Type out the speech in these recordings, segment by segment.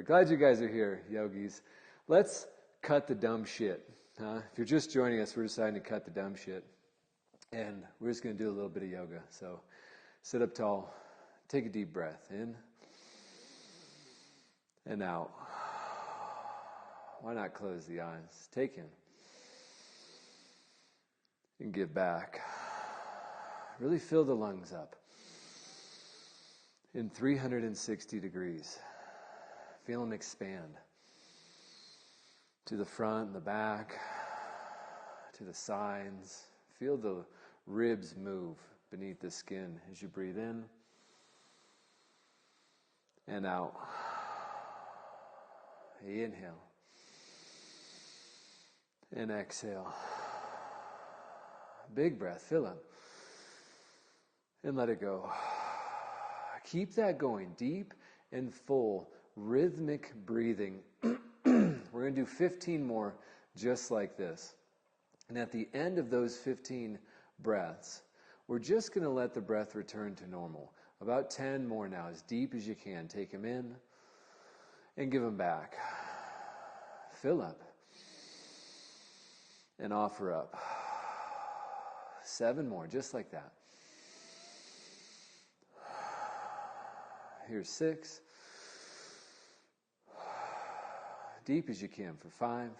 Glad you guys are here, yogis. Let's cut the dumb shit. If you're just joining us, we're deciding to cut the dumb shit. And we're just going to do a little bit of yoga. So sit up tall. Take a deep breath in and out. Why not close the eyes? Take in and give back. Really fill the lungs up in 360 degrees. Feel them expand to the front and the back, to the sides. Feel the ribs move beneath the skin as you breathe in and out. Inhale and exhale. Big breath, fill up and let it go. Keep that going, deep and full, rhythmic breathing. We're going to do 15 more just like this. And at the end of those 15 breaths, we're just going to let the breath return to normal. About 10 more now, as deep as you can. Take them in and give them back. Fill up and offer up. 7 more, just like that. Here's 6. Deep as you can for 5.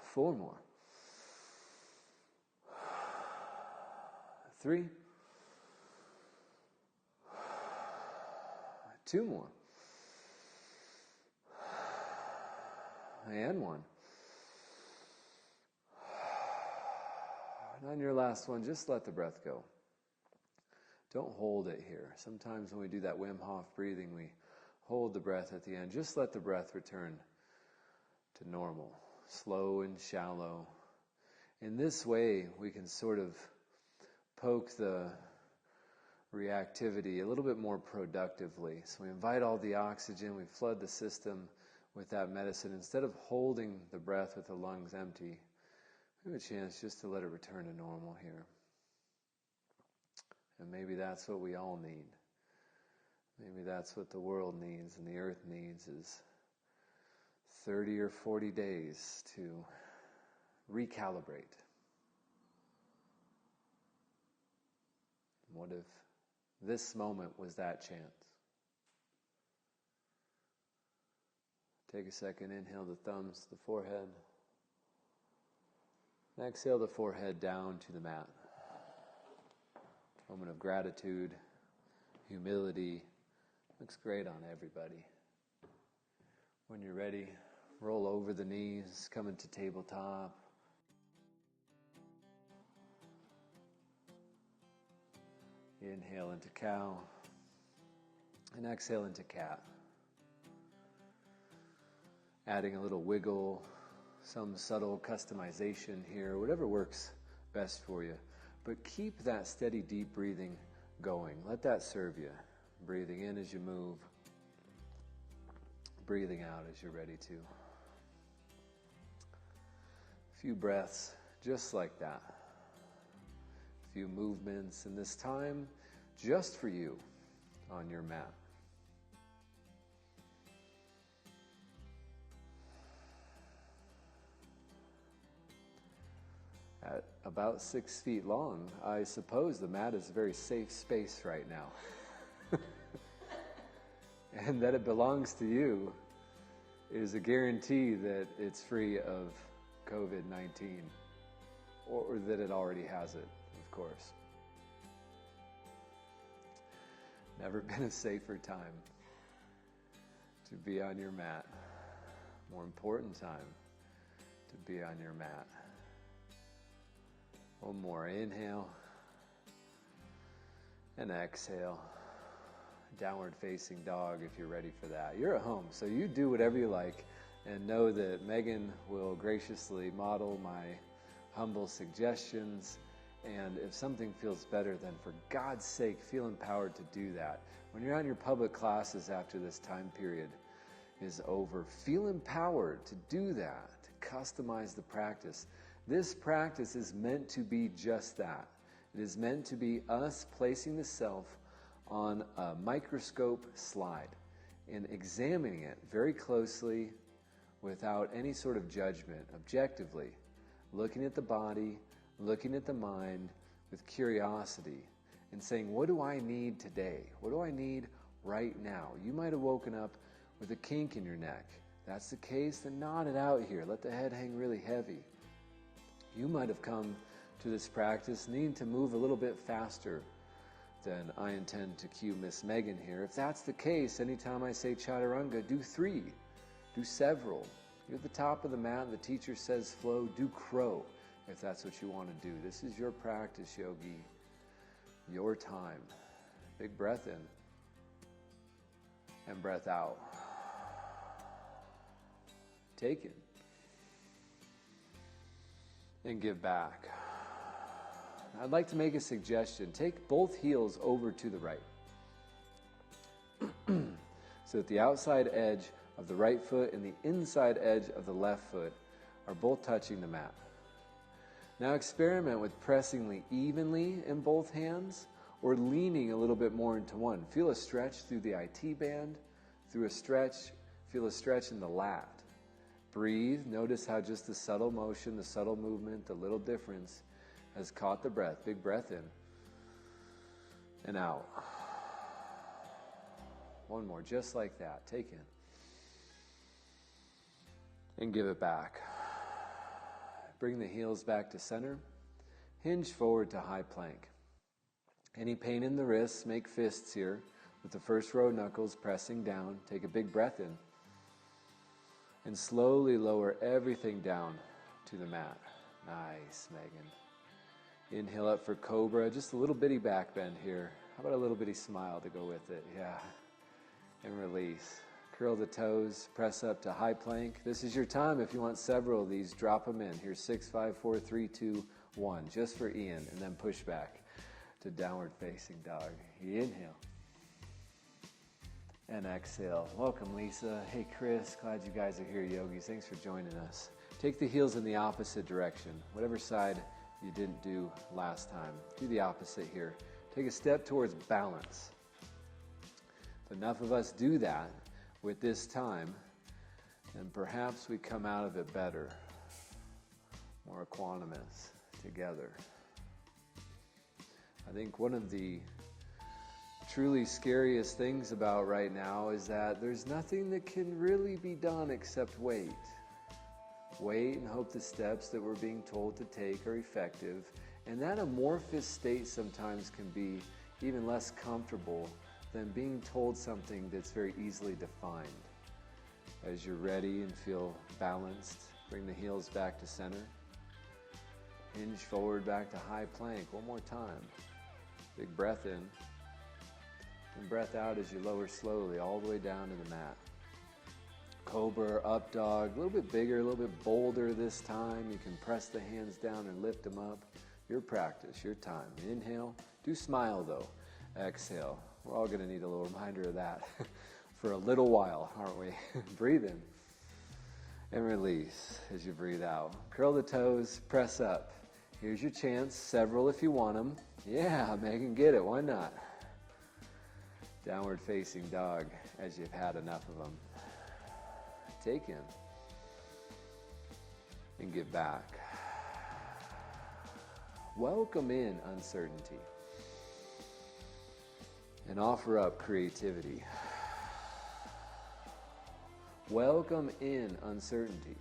4 more. 3. 2 more. And 1. And on your last one, just let the breath go. Don't hold it here. Sometimes when we do that Wim Hof breathing, we hold the breath at the end. Just let the breath return to normal, slow and shallow. In this way, we can sort of poke the reactivity a little bit more productively. So we invite all the oxygen, we flood the system with that medicine. Instead of holding the breath with the lungs empty, we have a chance just to let it return to normal here. And maybe that's what we all need. Maybe that's what the world needs and the earth needs is 30 or 40 days to recalibrate. What if this moment was that chance? Take a second, inhale the thumbs to the forehead. And exhale the forehead down to the mat. Moment of gratitude, humility. Looks great on everybody. When you're ready, roll over the knees, come into tabletop. Inhale into cow, and exhale into cat. Adding a little wiggle, some subtle customization here, whatever works best for you. But keep that steady, deep breathing going. Let that serve you. Breathing in as you move. Breathing out as you're ready to. A few breaths just like that. A few movements, and this time just for you on your mat. At about 6 feet long, I suppose the mat is a very safe space right now. And that it belongs to you is a guarantee that it's free of COVID-19, or that it already has it, of course. Never been a safer time to be on your mat. More important time to be on your mat. One more, inhale and exhale. Downward facing dog if you're ready for that. You're at home, so you do whatever you like, and know that Megan will graciously model my humble suggestions, and if something feels better, then for God's sake, feel empowered to do that. When you're on your public classes after this time period is over, feel empowered to do that, to customize the practice. This practice is meant to be just that. It is meant to be us placing the self on a microscope slide and examining it very closely without any sort of judgment, objectively, looking at the body, looking at the mind with curiosity and saying, what do I need today? What do I need right now? You might have woken up with a kink in your neck. If that's the case, then knot it out here. Let the head hang really heavy. You might have come to this practice needing to move a little bit faster than I intend to cue Miss Megan here. If that's the case, anytime I say chaturanga, do 3, do several. You're at the top of the mat and the teacher says flow, do crow if that's what you want to do. This is your practice, yogi, your time. Big breath in and breath out. Take it and give back. I'd like to make a suggestion. Take both heels over to the right. So that the outside edge of the right foot and the inside edge of the left foot are both touching the mat. Now experiment with pressing evenly in both hands or leaning a little bit more into one. Feel a stretch through the IT band, feel a stretch in the lat. Breathe. Notice how just the subtle motion, the subtle movement, the little difference has caught the breath. Big breath in and out. One more, just like that. Take in and give it back. Bring the heels back to center. Hinge forward to high plank. Any pain in the wrists, make fists here with the first row knuckles pressing down. Take a big breath in and slowly lower everything down to the mat. Nice, Megan. Inhale up for cobra, just a little bitty back bend here. How about a little bitty smile to go with it? Yeah. And release. Curl the toes, press up to high plank. This is your time. If you want several of these, drop them in. Here's 6, 5, 4, 3, 2, 1, just for Ian, and then push back to downward facing dog. Inhale and exhale. Welcome, Lisa. Hey, Chris, glad you guys are here, yogis. Thanks for joining us. Take the heels in the opposite direction. Whatever side you didn't do last time, do the opposite here. Take a step towards balance. If enough of us do that with this time, then perhaps we come out of it better, more equanimous together. I think one of the truly scariest things about right now is that there's nothing that can really be done except wait. Wait and hope the steps that we're being told to take are effective. And that amorphous state sometimes can be even less comfortable than being told something that's very easily defined. As you're ready and feel balanced, bring the heels back to center. Hinge forward back to high plank. One more time. Big breath in. And breath out as you lower slowly all the way down to the mat. Cobra, up dog, a little bit bigger, a little bit bolder this time. You can press the hands down and lift them up. Your practice, your time. Inhale. Do smile though. Exhale. We're all going to need a little reminder of that for a little while, aren't we? Breathe in and release as you breathe out. Curl the toes, press up. Here's your chance. Several if you want them. Yeah, Megan, get it. Why not? Downward facing dog as you've had enough of them. Take in and give back. Welcome in uncertainty. And offer up creativity. Welcome in uncertainty.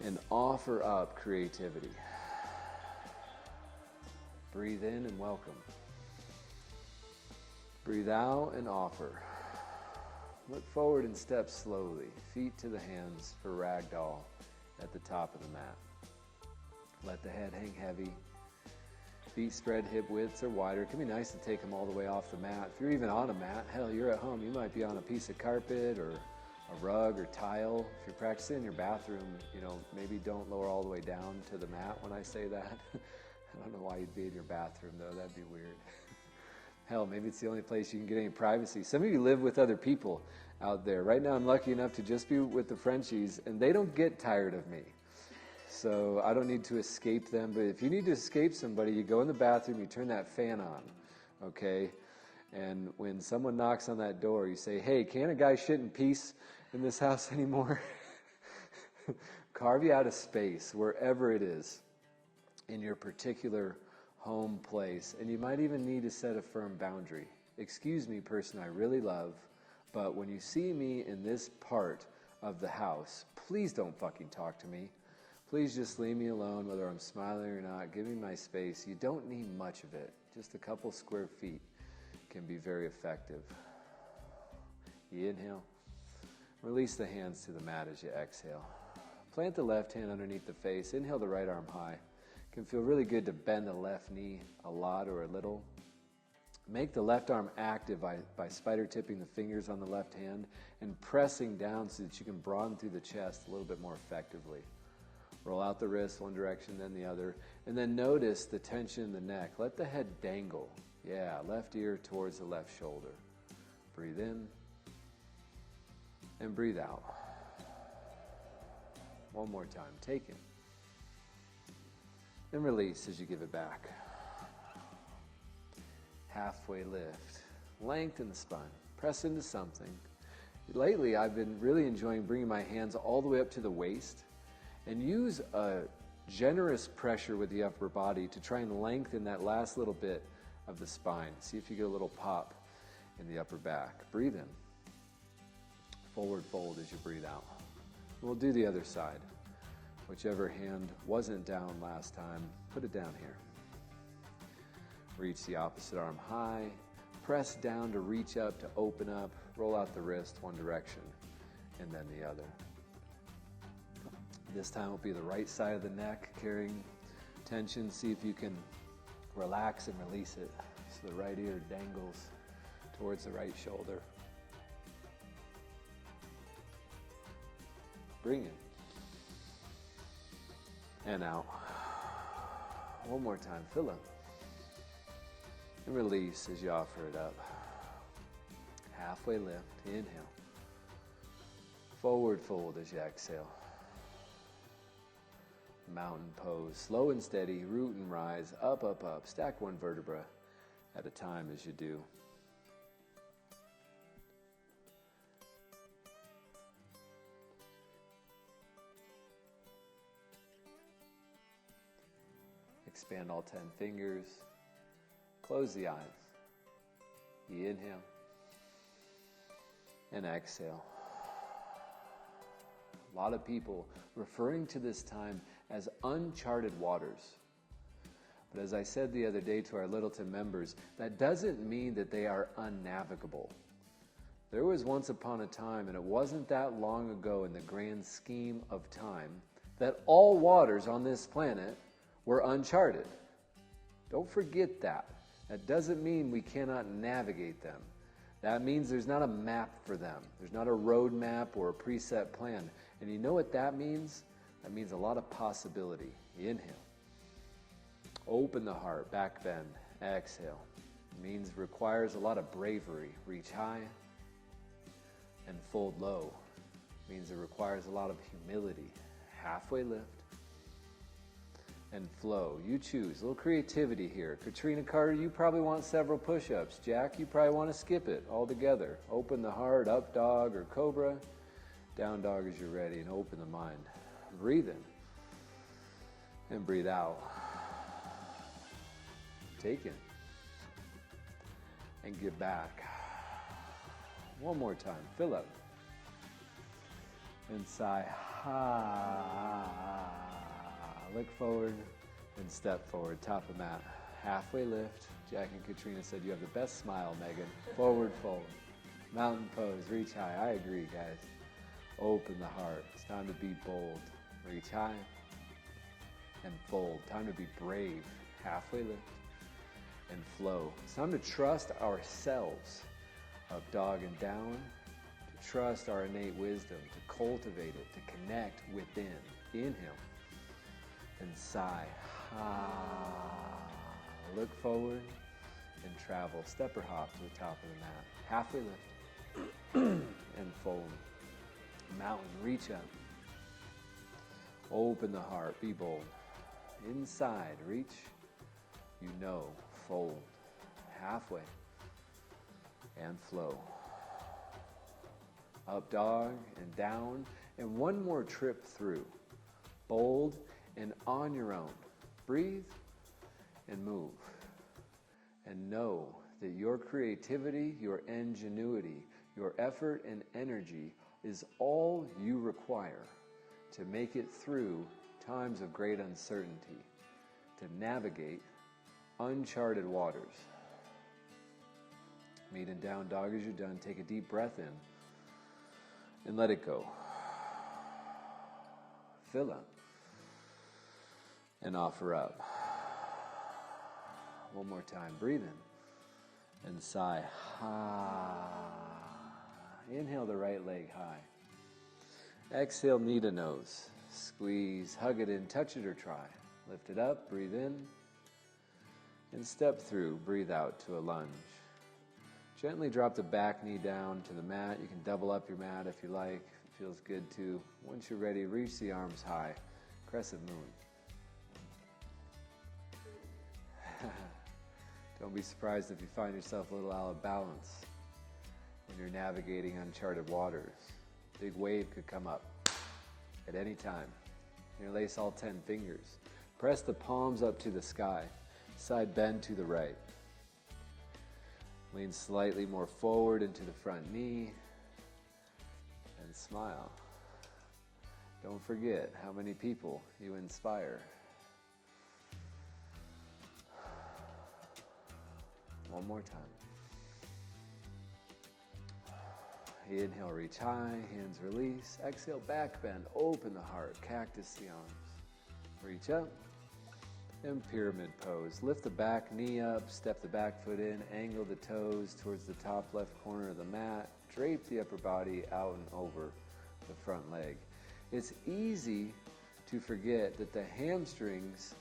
And offer up creativity. Breathe in and welcome. Breathe out and offer. Look forward and step slowly. Feet to the hands for Ragdoll at the top of the mat. Let the head hang heavy. Feet spread hip widths or wider. It can be nice to take them all the way off the mat. If you're even on a mat, hell, you're at home. You might be on a piece of carpet or a rug or tile. If you're practicing in your bathroom, maybe don't lower all the way down to the mat when I say that. I don't know why you'd be in your bathroom, though. That'd be weird. Hell, maybe it's the only place you can get any privacy. Some of you live with other people out there. Right now, I'm lucky enough to just be with the Frenchies, and they don't get tired of me. So I don't need to escape them. But if you need to escape somebody, you go in the bathroom, you turn that fan on. okay? And when someone knocks on that door, you say, hey, can't a guy shit in peace in this house anymore? Carve you out a space, wherever it is, in your particular home place. And you might even need to set a firm boundary. Excuse me, person I really love, but when you see me in this part of the house, please don't fucking talk to me. Please just leave me alone, whether I'm smiling or not. Give me my space. You don't need much of it. Just a couple square feet can be very effective. You inhale. Release the hands to the mat as you exhale. Plant the left hand underneath the face. Inhale the right arm high. It can feel really good to bend the left knee a lot or a little. Make the left arm active by spider tipping the fingers on the left hand and pressing down so that you can broaden through the chest a little bit more effectively. Roll out the wrist one direction, then the other. And then notice the tension in the neck. Let the head dangle. Yeah, left ear towards the left shoulder. Breathe in and breathe out. One more time. Take in. And release as you give it back. Halfway lift. Lengthen the spine. Press into something. Lately, I've been really enjoying bringing my hands all the way up to the waist and use a generous pressure with the upper body to try and lengthen that last little bit of the spine. See if you get a little pop in the upper back. Breathe in. Forward fold as you breathe out. We'll do the other side. Whichever hand wasn't down last time, put it down here. Reach the opposite arm high. Press down to reach up, to open up. Roll out the wrist one direction and then the other. This time will be the right side of the neck carrying tension. See if you can relax and release it so the right ear dangles towards the right shoulder. Bring it. And out. One more time. Fill up. And release as you offer it up. Halfway lift. Inhale. Forward fold as you exhale. Mountain pose. Slow and steady. Root and rise. Up, up, up. Stack one vertebra at a time as you do. Expand all 10 fingers. Close the eyes. You inhale. And exhale. A lot of people referring to this time as uncharted waters. But as I said the other day to our Littleton members, that doesn't mean that they are unnavigable. There was once upon a time, and it wasn't that long ago in the grand scheme of time, that all waters on this planet were uncharted. Don't forget that. That doesn't mean we cannot navigate them. That means there's not a map for them. There's not a road map or a preset plan. And you know what that means? That means a lot of possibility. Inhale. Open the heart, back bend. Exhale. It means requires a lot of bravery. Reach high and fold low. It means it requires a lot of humility. Halfway lift. And flow. You choose. A little creativity here. Katrina Carter, you probably want several push-ups. Jack, you probably want to skip it altogether. Open the heart, up dog or cobra. Down dog as you're ready, and open the mind. Breathe in. And breathe out. Take in. And give back. One more time. Fill up. And sigh. Look forward and step forward. Top of mat. Halfway lift. Jack and Katrina said you have the best smile, Megan. Forward fold. Mountain pose. Reach high. I agree, guys. Open the heart. It's time to be bold. Reach high and fold. Time to be brave. Halfway lift and flow. It's time to trust ourselves. Up dog and down. To trust our innate wisdom. To cultivate it. To connect within. Inhale. And sigh. Look forward and travel. Step or hop to the top of the mat. Halfway lift and fold. Mountain, reach up. Open the heart, be bold. Inside, reach. You know, fold. halfway, and flow. Up dog and down, and one more trip through. Bold and on your own. Breathe and move. And know that your creativity, your ingenuity, your effort and energy is all you require to make it through times of great uncertainty, to navigate uncharted waters. Meet in down dog as you're done. Take a deep breath in and let it go. Fill up and offer up. One more time. Breathe in and sigh. Inhale the right leg high. Exhale, knee to nose. Squeeze, hug it in, touch it or try. Lift it up, breathe in, and step through. Breathe out to a lunge. Gently drop the back knee down to the mat. You can double up your mat if you like. It feels good too. Once you're ready, reach the arms high. Crescent moon. Don't be surprised if you find yourself a little out of balance when you're navigating uncharted waters. Big wave could come up at any time. Interlace all 10 fingers. Press the palms up to the sky. Side bend to the right. Lean slightly more forward into the front knee. And smile. Don't forget how many people you inspire. One more time. Inhale, reach high, hands release. Exhale, back bend, open the heart, cactus the arms. Reach up and pyramid pose. Lift the back knee up, step the back foot in, angle the toes towards the top left corner of the mat. Drape the upper body out and over the front leg. It's easy to forget that the hamstrings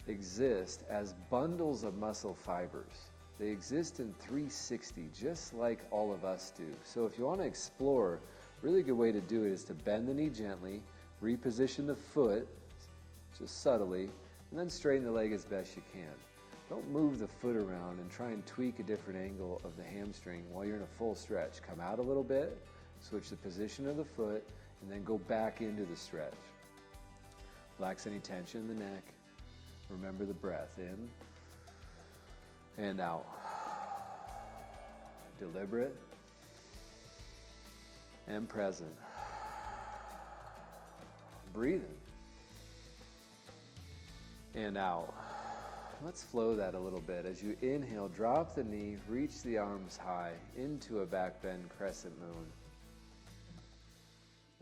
exist as bundles of muscle fibers. They exist in 360, just like all of us do. So if you want to explore, a really good way to do it is to bend the knee gently, reposition the foot, just subtly, and then straighten the leg as best you can. Don't move the foot around and try and tweak a different angle of the hamstring while you're in a full stretch. Come out a little bit, switch the position of the foot, and then go back into the stretch. Relax any tension in the neck. Remember the breath in and out. Deliberate and present. Breathing and out. Let's flow that a little bit. As you inhale, drop the knee, reach the arms high into a back bend crescent moon.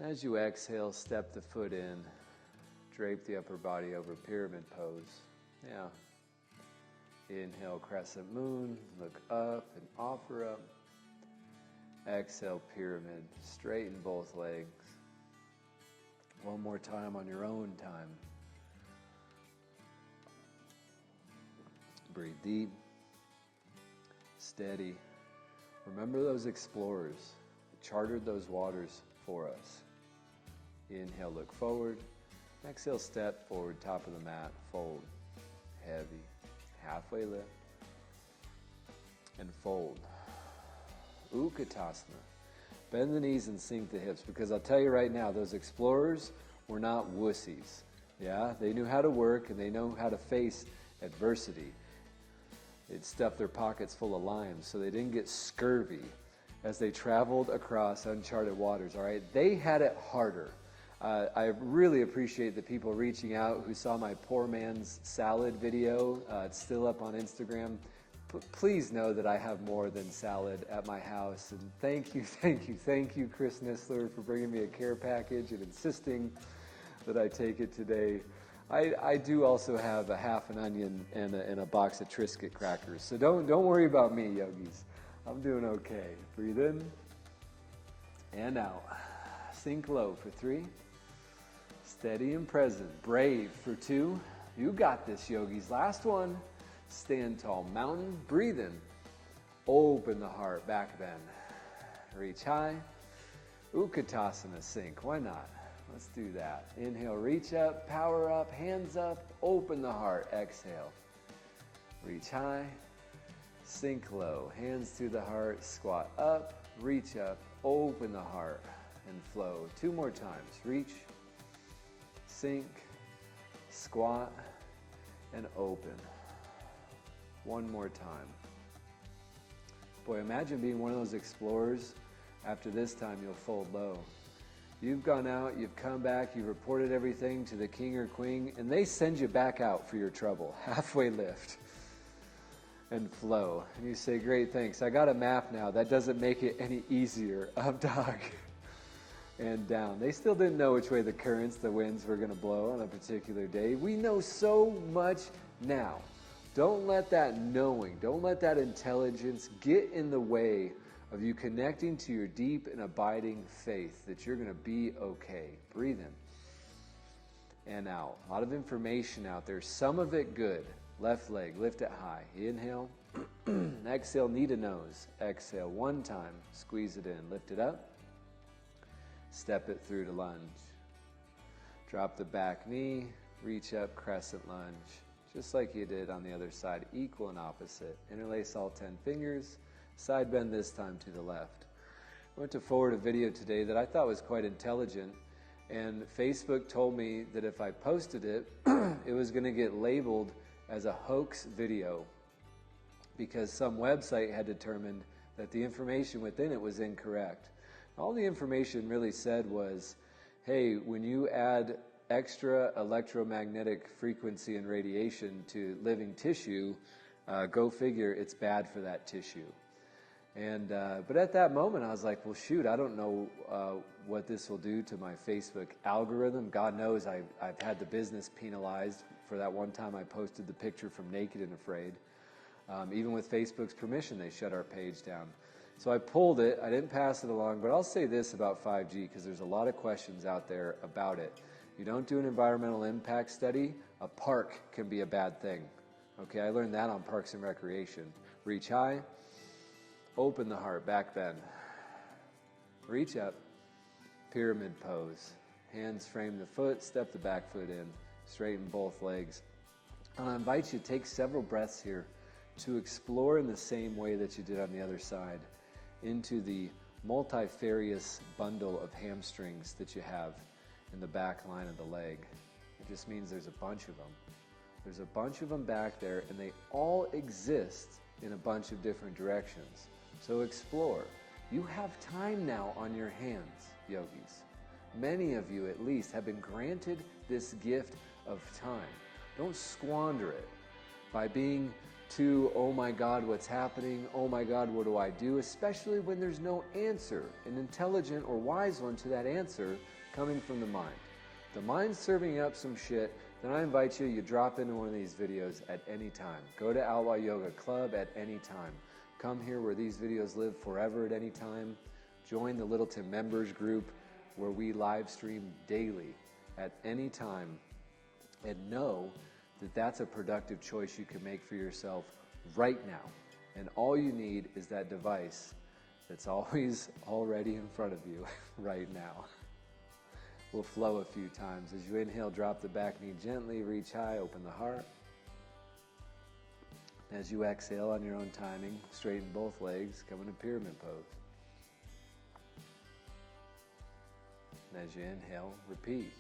As you exhale, step the foot in, drape the upper body over pyramid pose. Yeah. Inhale, crescent moon, look up and offer up. Exhale, pyramid, straighten both legs. One more time on your own time. Breathe deep, steady. Remember those explorers that chartered those waters for us. Inhale, look forward. Exhale, step forward, top of the mat, fold, heavy. Halfway lift and fold. Utkatasana. Bend the knees and sink the hips, because I'll tell you right now, those explorers were not wussies. Yeah, they knew how to work and they know how to face adversity. They'd stuff their pockets full of limes so they didn't get scurvy as they traveled across uncharted waters. All right, they had it harder. I really appreciate the people reaching out who saw my poor man's salad video. It's still up on Instagram. Please know that I have more than salad at my house. And thank you, Chris Nistler, for bringing me a care package and insisting that I take it today. I do also have a half an onion and a box of Triscuit crackers. So don't worry about me, yogis. I'm doing okay. Breathe in and out. Sink low for 3. Steady and present. Brave for 2. You got this, yogis. Last one. Stand tall. Mountain. Breathe in. Open the heart. Back bend. Reach high. Utkatasana. Sink. Why not? Let's do that. Inhale. Reach up. Power up. Hands up. Open the heart. Exhale. Reach high. Sink low, hands to the heart, squat up, reach up, open the heart, and flow. 2 more times. Reach, sink, squat, and open. 1 more time. Boy, imagine being one of those explorers. After this time, you'll fold low. You've gone out, you've come back, you've reported everything to the king or queen, and they send you back out for your trouble. Halfway lift and flow. And you say, great, thanks. I got a map now. That doesn't make it any easier. Up dog and down. They still didn't know which way the currents, the winds were going to blow on a particular day. We know so much now. Don't let that knowing, don't let that intelligence get in the way of you connecting to your deep and abiding faith that you're going to be okay. Breathe in and out. A lot of information out there. Some of it good. Left leg, lift it high. Inhale. Exhale, knee to nose. Exhale 1 time. Squeeze it in. Lift it up. Step it through to lunge. Drop the back knee. Reach up, crescent lunge. Just like you did on the other side. Equal and opposite. Interlace all 10 fingers. Side bend this time to the left. I went to forward a video today that I thought was quite intelligent, and Facebook told me that if I posted it, it was going to get labeled as a hoax video because some website had determined that the information within it was incorrect. All the information really said was, hey, when you add extra electromagnetic frequency and radiation to living tissue, go figure, it's bad for that tissue. And but at that moment, I was like, well, shoot, I don't know what this will do to my Facebook algorithm. God knows I've had the business penalized for that one time I posted the picture from Naked and Afraid. Even with Facebook's permission, they shut our page down. So I pulled it. I didn't pass it along, but I'll say this about 5G because there's a lot of questions out there about it. You don't do an environmental impact study, a park can be a bad thing. Okay, I learned that on Parks and Recreation. Reach high. Open the heart, back bend. Reach up, pyramid pose. Hands frame the foot, step the back foot in, straighten both legs. And I invite you to take several breaths here to explore in the same way that you did on the other side into the multifarious bundle of hamstrings that you have in the back line of the leg. It just means there's a bunch of them. There's a bunch of them back there, and they all exist in a bunch of different directions. So explore. You have time now on your hands, yogis. Many of you, at least, have been granted this gift of time. Don't squander it by being too, oh my God, what's happening? Oh my God, what do I do? Especially when there's no answer, an intelligent or wise one to that answer coming from the mind. The mind's serving up some shit, then I invite you, you drop into one of these videos at any time. Go to Outlaw Yoga Club at any time. Come here where these videos live forever at any time. Join the Littleton members group where we live stream daily at any time. And know that that's a productive choice you can make for yourself right now. And all you need is that device that's always already in front of you right now. We'll flow a few times. As you inhale, drop the back knee gently, reach high, open the heart. As you exhale on your own timing, straighten both legs, come into pyramid pose. And as you inhale, repeat.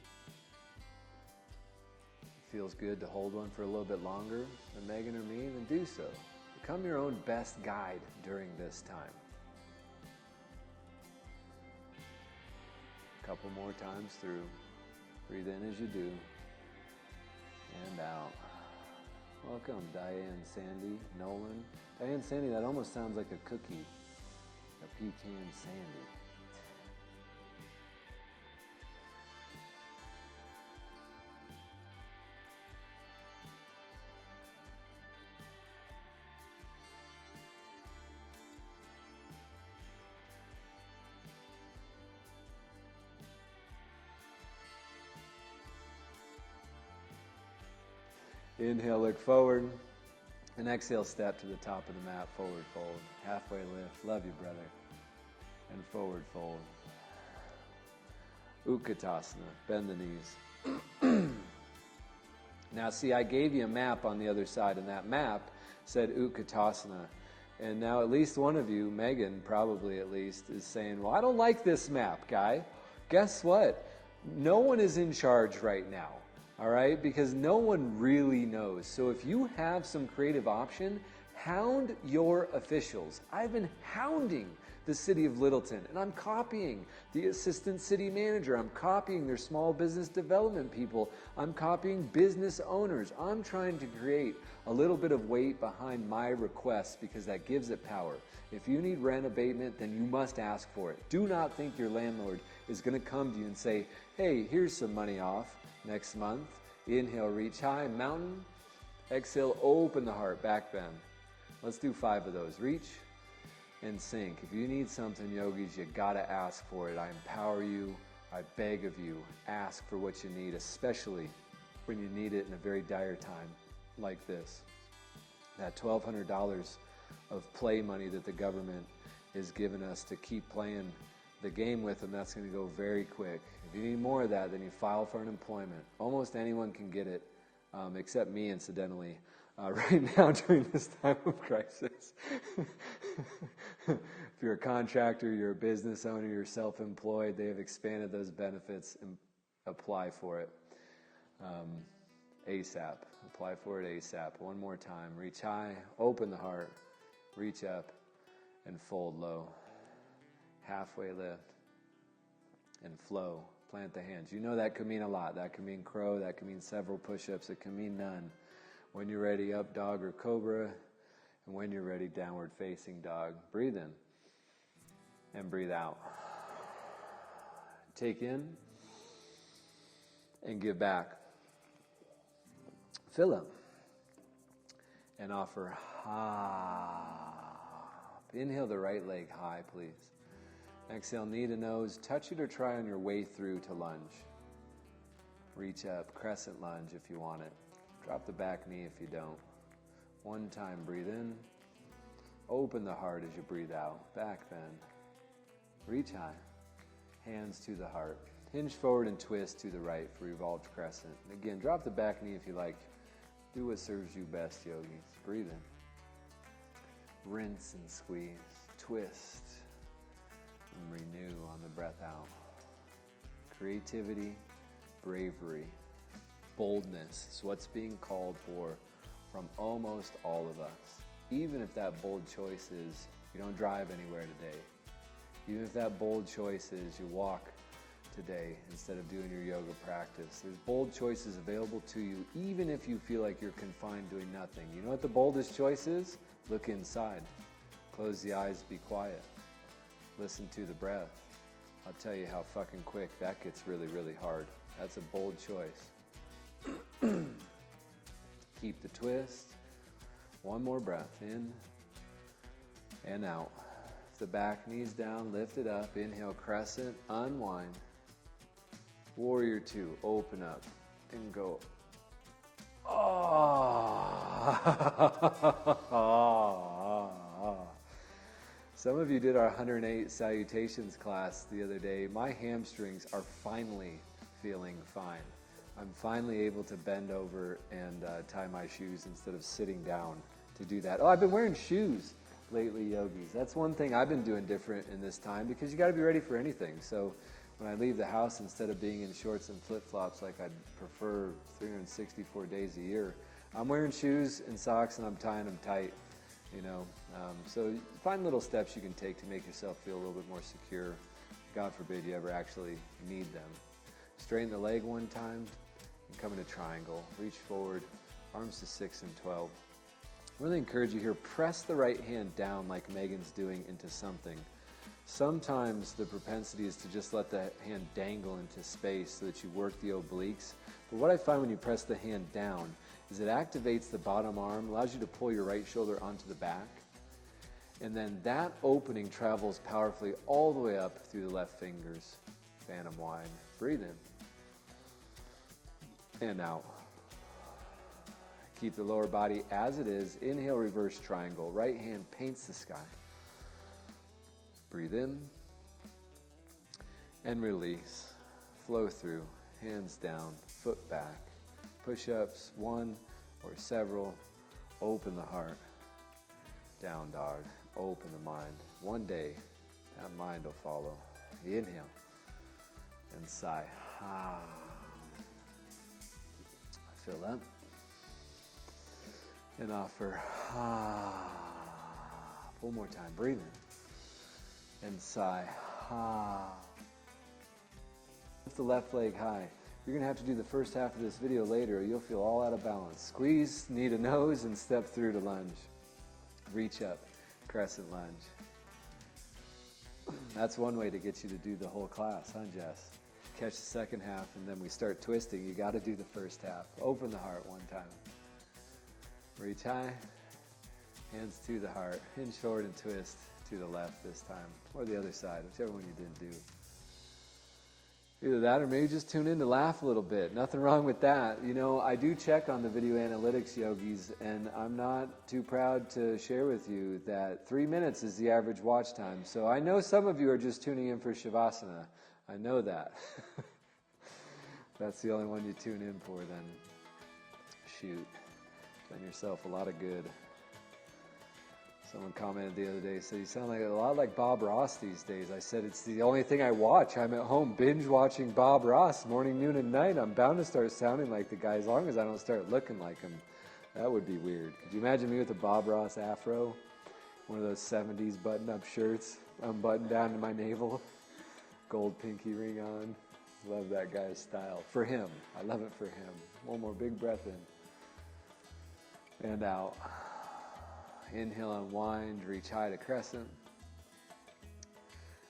It feels good to hold one for a little bit longer than Megan or me, then do so. Become your own best guide during this time. A couple more times through. Breathe in as you do. And out. Welcome, Diane, Sandy, Nolan. Diane, Sandy, that almost sounds like a cookie. A pecan sandy. Inhale, look forward, and exhale, step to the top of the mat, forward fold, halfway lift, love you, brother, and forward fold. Utkatasana, bend the knees. Now see, I gave you a map on the other side, and that map said Utkatasana, And now at least one of you, Megan probably at least, is saying, well, I don't like this map, guy. Guess what? No one is in charge right now, all right? Because no one really knows. So if you have some creative option, hound your officials. I've been hounding the city of Littleton, and I'm copying the assistant city manager. I'm copying their small business development people. I'm copying business owners. I'm trying to create a little bit of weight behind my requests because that gives it power. If you need rent abatement, then you must ask for it. Do not think your landlord is going to come to you and say, hey, here's some money off next month. Inhale, reach high, mountain. Exhale, open the heart, back bend. Let's do 5 of those. Reach and sink. If you need something, yogis, you gotta ask for it. I empower you. I beg of you, ask for what you need, especially when you need it in a very dire time like this. That $1,200 of play money that the government is giving us to keep playing the game with them, that's going to go very quick. If you need more of that, then you file for unemployment. Almost anyone can get it, except me, incidentally. Right now during this time of crisis. If you're a contractor, you're a business owner, you're self-employed, they have expanded those benefits and apply for it ASAP. Apply for it ASAP. One more time. Reach high, open the heart, reach up, and fold low. Halfway lift and flow. Plant the hands. You know that could mean a lot. That could mean crow. That could mean several push-ups. It can mean none. When you're ready, up dog or cobra. And when you're ready, downward facing dog. Breathe in and breathe out. Take in and give back. Fill up and offer hop. Inhale the right leg high, please. Exhale, knee to nose. Touch it or try on your way through to lunge. Reach up, crescent lunge if you want it. Drop the back knee if you don't. One time, breathe in. Open the heart as you breathe out. Back bend. Reach high. Hands to the heart. Hinge forward and twist to the right for revolved crescent. And again, drop the back knee if you like. Do what serves you best, yogis. Breathe in. Rinse and squeeze. Twist. And renew on the breath out. Creativity, bravery, boldness is what's being called for from almost all of us. Even if that bold choice is you don't drive anywhere today. Even if that bold choice is you walk today instead of doing your yoga practice. There's bold choices available to you even if you feel like you're confined doing nothing. You know what the boldest choice is? Look inside. Close the eyes, be quiet. Listen to the breath. I'll tell you how fucking quick that gets really, really hard. That's a bold choice. Keep the twist. One more breath in and out. If the back knee's down, lift it up. Inhale, crescent, unwind. Warrior 2, open up and go. Some of you did our 108 salutations class the other day. My hamstrings are finally feeling fine. I'm finally able to bend over and tie my shoes instead of sitting down to do that. Oh, I've been wearing shoes lately, yogis. That's one thing I've been doing different in this time because you got to be ready for anything. So when I leave the house, instead of being in shorts and flip-flops like I'd prefer 364 days a year, I'm wearing shoes and socks and I'm tying them tight, you know. So find little steps you can take to make yourself feel a little bit more secure. God forbid you ever actually need them. Straighten the leg one time and come into triangle. Reach forward, arms to 6 and 12. Really encourage you here, press the right hand down like Megan's doing into something. Sometimes the propensity is to just let the hand dangle into space so that you work the obliques. But what I find when you press the hand down is it activates the bottom arm, allows you to pull your right shoulder onto the back. And then that opening travels powerfully all the way up through the left fingers. Phantom wide. Breathe in. And out. Keep the lower body as it is. Inhale, reverse triangle. Right hand paints the sky. Breathe in. And release. Flow through. Hands down. Foot back. Push-ups, one or several. Open the heart. Down dog. Open the mind. One day, that mind will follow. Inhale. And sigh. Fill up. And offer. One more time. Breathe in. And sigh. Lift the left leg high. You're going to have to do the first half of this video later or you'll feel all out of balance. Squeeze, knee to nose, and step through to lunge. Reach up, crescent lunge. That's one way to get you to do the whole class, huh, Jess? Catch the second half and then we start twisting. You got to do the first half. Open the heart one time. Reach high, hands to the heart. Hinge forward and twist to the left this time, or the other side, whichever one you didn't do. Either that or maybe just tune in to laugh a little bit. Nothing wrong with that. You know, I do check on the video analytics, yogis, and I'm not too proud to share with you that 3 minutes is the average watch time. So I know some of you are just tuning in for shavasana. I know that. That's the only one you tune in for, then shoot. Done yourself a lot of good. Someone commented the other day, said, you sound like a lot like Bob Ross these days. I said, it's the only thing I watch. I'm at home binge watching Bob Ross morning, noon, and night. I'm bound to start sounding like the guy as long as I don't start looking like him. That would be weird. Could you imagine me with a Bob Ross afro? One of those 70s button-up shirts, unbuttoned down to my navel, gold pinky ring on. Love that guy's style. For him. I love it for him. One more big breath in. And out. Inhale, unwind, reach high to crescent.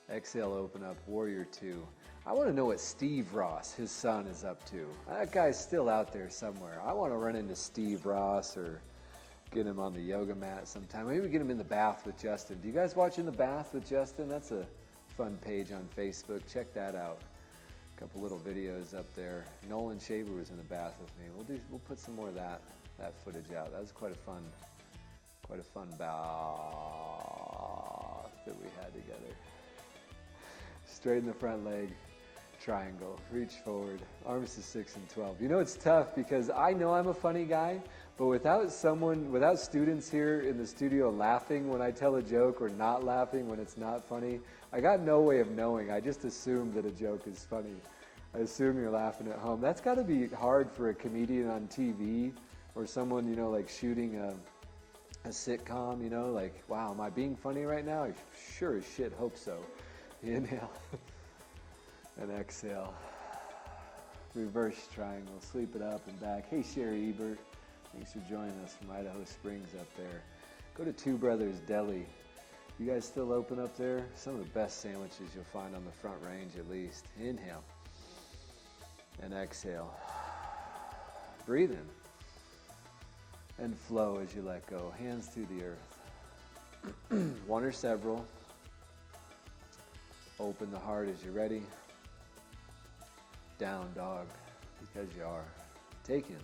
Exhale, open up, warrior two. I want to know what Steve Ross, his son, is up to. That guy's still out there somewhere. I want to run into Steve Ross or get him on the yoga mat sometime. Maybe get him in the bath with Justin. Do you guys watch In the Bath with Justin? That's a fun page on Facebook. Check that out. A couple little videos up there. Nolan Shaver was in the bath with me. We'll put some more of that footage out. That was quite a fun bath that we had together. Straighten the front leg, triangle, reach forward, arms to 6 and 12. You know it's tough because I know I'm a funny guy, but without students here in the studio laughing when I tell a joke or not laughing when it's not funny, I got no way of knowing. I just assume that a joke is funny. I assume you're laughing at home. That's got to be hard for a comedian on TV or someone, you know, like shooting a sitcom, you know, like, wow, am I being funny right now? I sure as shit hope so. Inhale and exhale. Reverse triangle, sweep it up and back. Hey, Sherry Ebert, thanks for joining us from Idaho Springs up there. Go to Two Brothers Deli. You guys still open up there? Some of the best sandwiches you'll find on the Front Range at least. Inhale and exhale. Breathe in. And flow as you let go. Hands to the earth. One or several. Open the heart as you're ready. Down dog, because you are. Take in.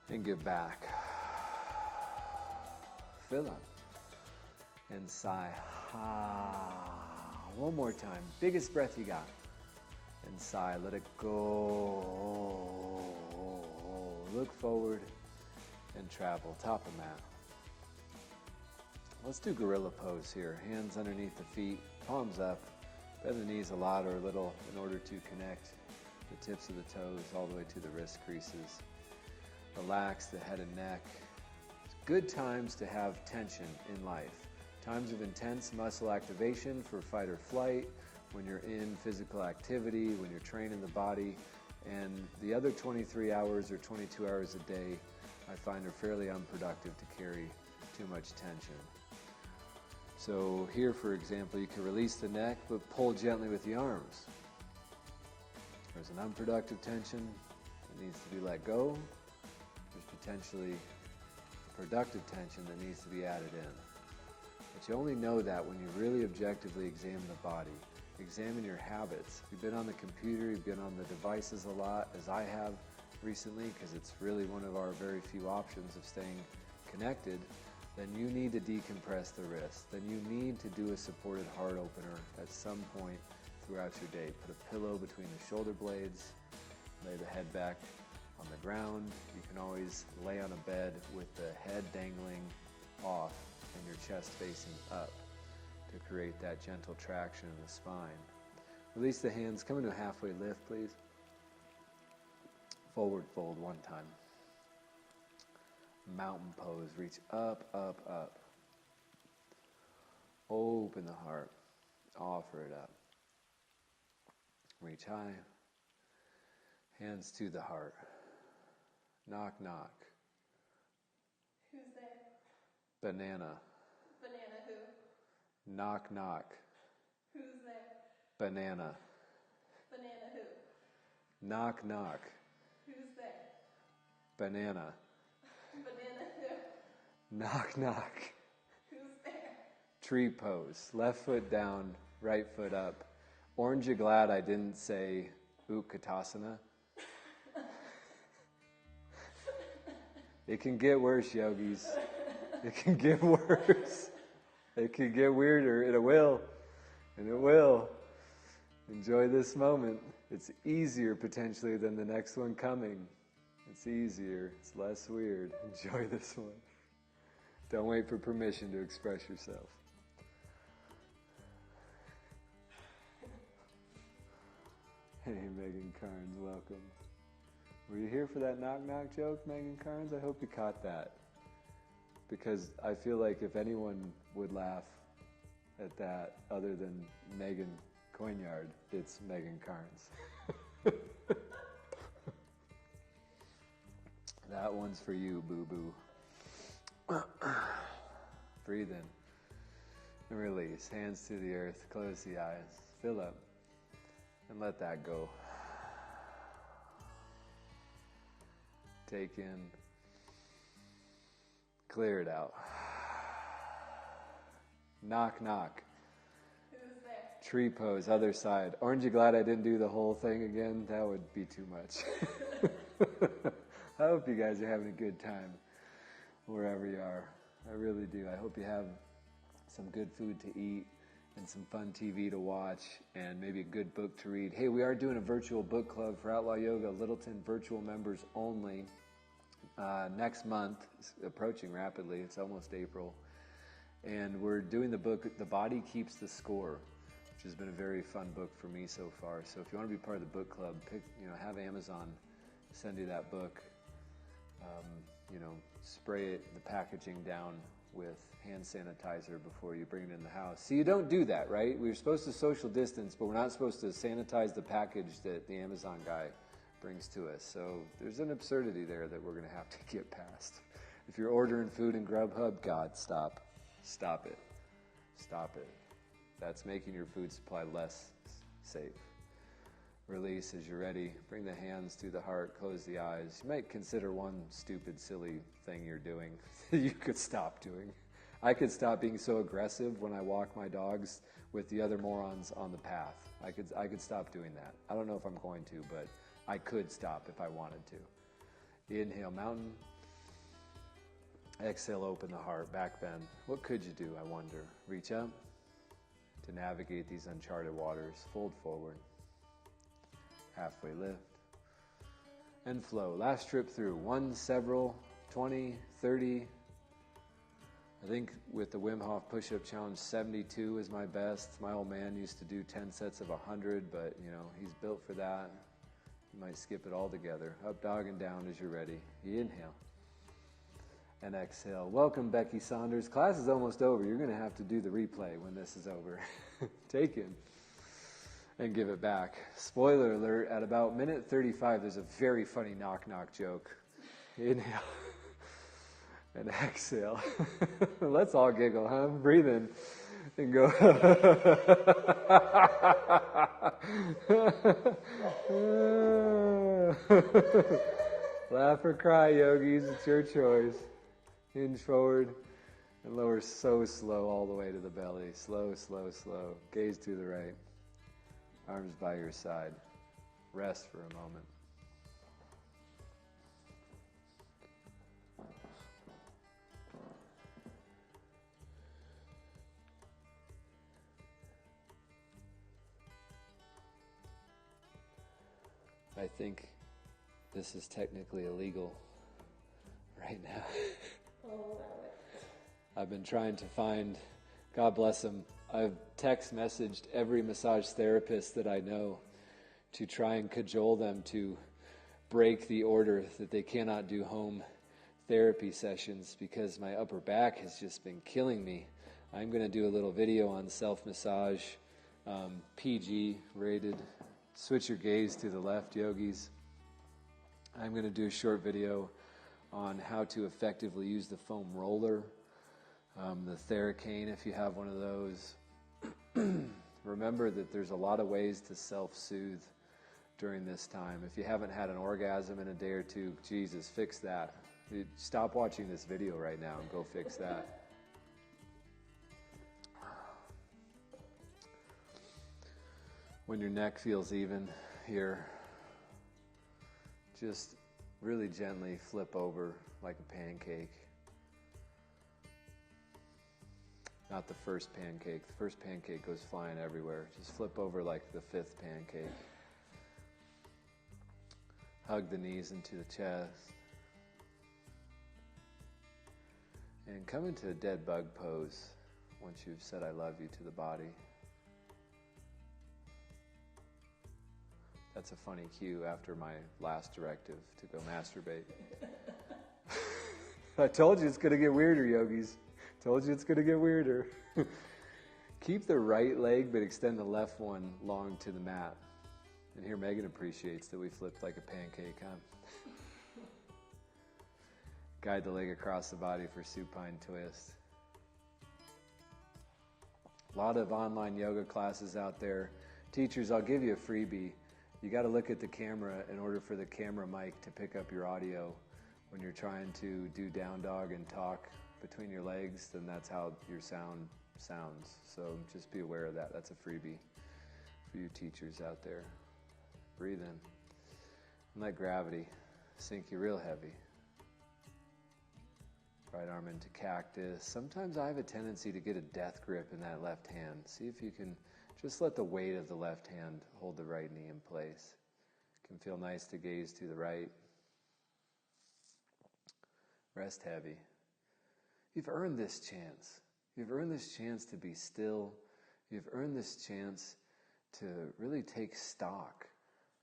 And give back. Fill up. And sigh. One more time. Biggest breath you got. And sigh. Let it go. Look forward. And travel, top of mat. Let's do gorilla pose here. Hands underneath the feet, palms up. Bend the knees a lot or a little in order to connect the tips of the toes all the way to the wrist creases. Relax the head and neck. It's good times to have tension in life. Times of intense muscle activation for fight or flight, when you're in physical activity, when you're training the body, and the other 23 hours or 22 hours a day I find are fairly unproductive to carry too much tension. So here, for example, you can release the neck, but pull gently with the arms. There's an unproductive tension that needs to be let go. There's potentially productive tension that needs to be added in. But you only know that when you really objectively examine the body. Examine your habits. If you've been on the computer, you've been on the devices a lot, as I have recently, because it's really one of our very few options of staying connected, then you need to decompress the wrist. Then you need to do a supported heart opener at some point throughout your day. Put a pillow between the shoulder blades, lay the head back on the ground. You can always lay on a bed with the head dangling off and your chest facing up to create that gentle traction in the spine. Release the hands. Come into a halfway lift, please. Forward fold one time. Mountain pose. Reach up, up, up. Open the heart. Offer it up. Reach high. Hands to the heart. Knock, knock. Who's there? Banana. Banana who? Knock, knock. Who's there? Banana. Banana who? Knock, knock. Who's there? Banana. Banana who? Knock, knock. Who's there? Tree pose. Left foot down, right foot up. Orange, you glad I didn't say Utkatasana? It can get worse, yogis. It can get worse. It can get weirder, and it will. And it will. Enjoy this moment. It's easier potentially than the next one coming. It's easier. It's less weird. Enjoy this one. Don't wait for permission to express yourself. Hey, Megan Carnes, welcome. Were you here for that knock-knock joke, Megan Carnes? I hope you caught that. Because I feel like if anyone would laugh at that other than Megan Coignard, it's Megan Carnes. That one's for you, boo-boo. Breathe in and release. Hands to the earth. Close the eyes. Fill up and let that go. Take in. Clear it out. Knock, knock. Who's there? Tree pose, other side. Aren't you glad I didn't do the whole thing again? That would be too much. I hope you guys are having a good time wherever you are. I really do. I hope you have some good food to eat and some fun TV to watch and maybe a good book to read. Hey, we are doing a virtual book club for Outlaw Yoga, Littleton virtual members only. Next month, it's approaching rapidly. It's almost April. And we're doing the book, The Body Keeps the Score, which has been a very fun book for me so far. So if you want to be part of the book club, have Amazon send you that book. Spray the packaging down with hand sanitizer before you bring it in the house. See, you don't do that, right? We're supposed to social distance, but we're not supposed to sanitize the package that the Amazon guy brings to us. So there's an absurdity there that we're going to have to get past. If you're ordering food in Grubhub, God, stop. Stop it. Stop it. That's making your food supply less safe. Release as you're ready. Bring the hands to the heart. Close the eyes. You might consider one stupid, silly thing you're doing that you could stop doing. I could stop being so aggressive when I walk my dogs with the other morons on the path. I could stop doing that. I don't know if I'm going to, but I could stop if I wanted to. Inhale, mountain. Exhale, open the heart, back bend. What could you do, I wonder? Reach up to navigate these uncharted waters. Fold forward. Halfway lift. And flow. Last trip through. 1, several, 20, 30. I think with the Wim Hof push-up challenge, 72 is my best. My old man used to do 10 sets of 100, but he's built for that. You might skip it all together. Up dog and down as you're ready. You inhale. And exhale. Welcome, Becky Saunders. Class is almost over. You're going to have to do the replay when this is over. Take it and give it back. Spoiler alert, at about minute 35, there's a very funny knock-knock joke. Inhale. And exhale. Let's all giggle, huh? Breathe in and go. Laugh or cry, yogis. It's your choice. Hinge forward and lower so slow all the way to the belly. Slow, slow, slow. Gaze to the right. Arms by your side. Rest for a moment. I think this is technically illegal right now. Oh, I've been trying to find, God bless them, I've text messaged every massage therapist that I know to try and cajole them to break the order that they cannot do home therapy sessions because my upper back has just been killing me. I'm going to do a little video on self-massage, PG rated. Switch your gaze to the left, yogis. I'm going to do a short video on how to effectively use the foam roller, the Theracane if you have one of those. Remember that there's a lot of ways to self-soothe during this time. If you haven't had an orgasm in a day or two, Jesus, fix that. Stop watching this video right now and go fix that. When your neck feels even here, just really gently flip over like a pancake. Not the first pancake. The first pancake goes flying everywhere. Just flip over like the fifth pancake. Hug the knees into the chest. And come into a dead bug pose once you've said I love you to the body. That's a funny cue after my last directive to go masturbate. I told you it's going to get weirder, yogis. Told you it's going to get weirder. Keep the right leg, but extend the left one long to the mat. And here Megan appreciates that we flipped like a pancake, huh? Guide the leg across the body for supine twist. A lot of online yoga classes out there. Teachers, I'll give you a freebie. You got to look at the camera in order for the camera mic to pick up your audio. When you're trying to do down dog and talk between your legs, then that's how your sound sounds. So just be aware of that. That's a freebie for you teachers out there. Breathe in. And let gravity sink you real heavy. Right arm into cactus. Sometimes I have a tendency to get a death grip in that left hand. See if you can just let the weight of the left hand hold the right knee in place. It can feel nice to gaze to the right. Rest heavy. You've earned this chance. You've earned this chance to be still. You've earned this chance to really take stock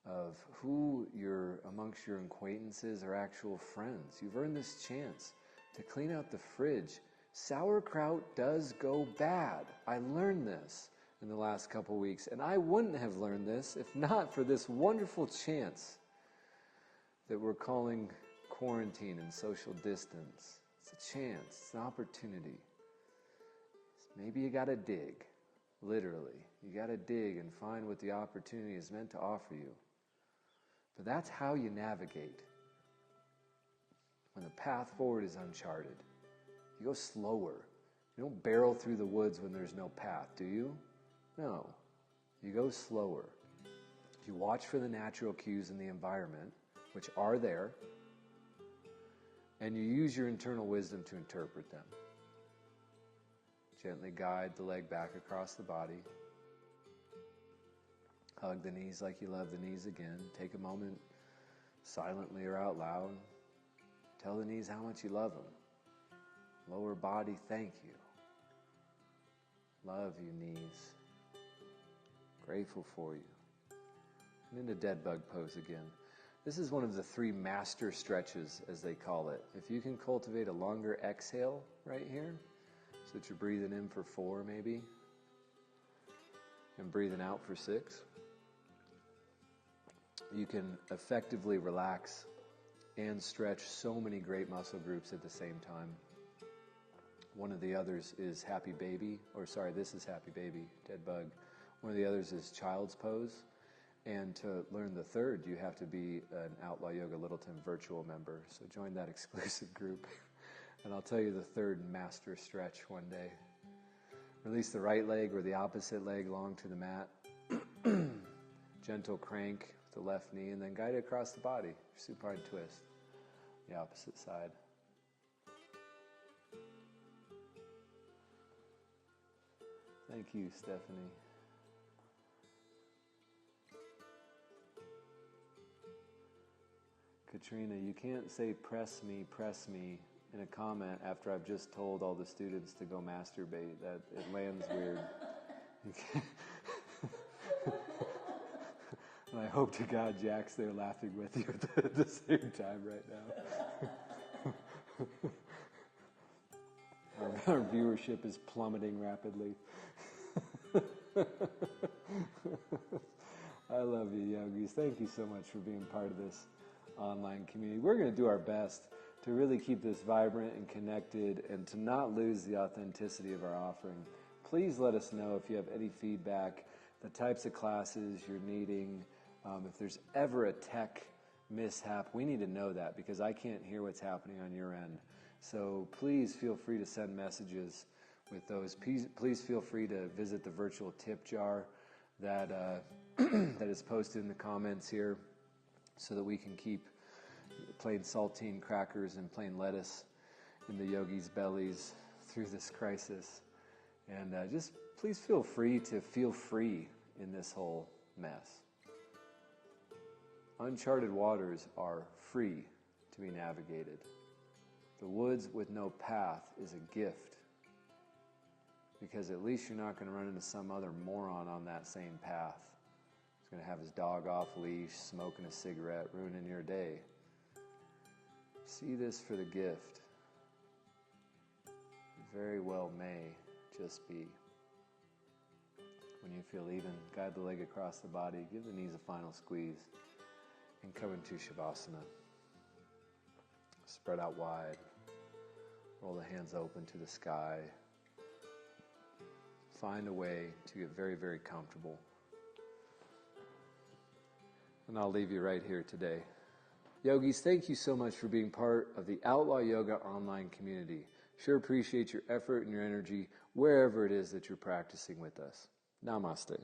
of who amongst your acquaintances are actual friends. You've earned this chance to clean out the fridge. Sauerkraut does go bad. I learned this in the last couple weeks, and I wouldn't have learned this if not for this wonderful chance that we're calling quarantine and social distance. It's a chance. It's an opportunity. Maybe you got to dig, literally. You got to dig and find what the opportunity is meant to offer you. But that's how you navigate. When the path forward is uncharted, you go slower. You don't barrel through the woods when there's no path, do you? No. You go slower. You watch for the natural cues in the environment, which are there, and you use your internal wisdom to interpret them. Gently guide the leg back across the body. Hug the knees like you love the knees again. Take a moment, silently or out loud. Tell the knees how much you love them. Lower body, thank you. Love you, knees. Grateful for you. And into dead bug pose again. This is one of the 3 master stretches, as they call it. If you can cultivate a longer exhale right here, so that you're breathing in for 4 maybe, and breathing out for 6, you can effectively relax and stretch so many great muscle groups at the same time. One of the others is Happy Baby, this is Happy Baby, dead bug. One of the others is Child's Pose. And to learn the third, you have to be an Outlaw Yoga Littleton virtual member. So join that exclusive group. And I'll tell you the third master stretch one day. Release the right leg or the opposite leg long to the mat. Gentle crank with the left knee, and then guide it across the body. Supine twist, the opposite side. Thank you, Stephanie. Katrina, you can't say press me in a comment after I've just told all the students to go masturbate. That it lands weird. And I hope to God Jack's there laughing with you at the same time right now. Our viewership is plummeting rapidly. I love you, yogis. Thank you so much for being part of this online community. We're going to do our best to really keep this vibrant and connected and to not lose the authenticity of our offering. Please let us know if you have any feedback, the types of classes you're needing. If there's ever a tech mishap, we need to know that because I can't hear what's happening on your end. So please feel free to send messages with those. Please feel free to visit the virtual tip jar that that is posted in the comments here so that we can keep plain saltine crackers and plain lettuce in the yogis' bellies through this crisis. And just please feel free to feel free in this whole mess. Uncharted waters are free to be navigated. The woods with no path is a gift, because at least you're not going to run into some other moron on that same path. He's going to have his dog off leash, smoking a cigarette, ruining your day. See this for the gift. It very well may just be. When you feel even, guide the leg across the body, give the knees a final squeeze, and come into shavasana. Spread out wide. Roll the hands open to the sky. Find a way to get very, very comfortable. And I'll leave you right here today. Yogis, thank you so much for being part of the Outlaw Yoga online community. Sure appreciate your effort and your energy wherever it is that you're practicing with us. Namaste.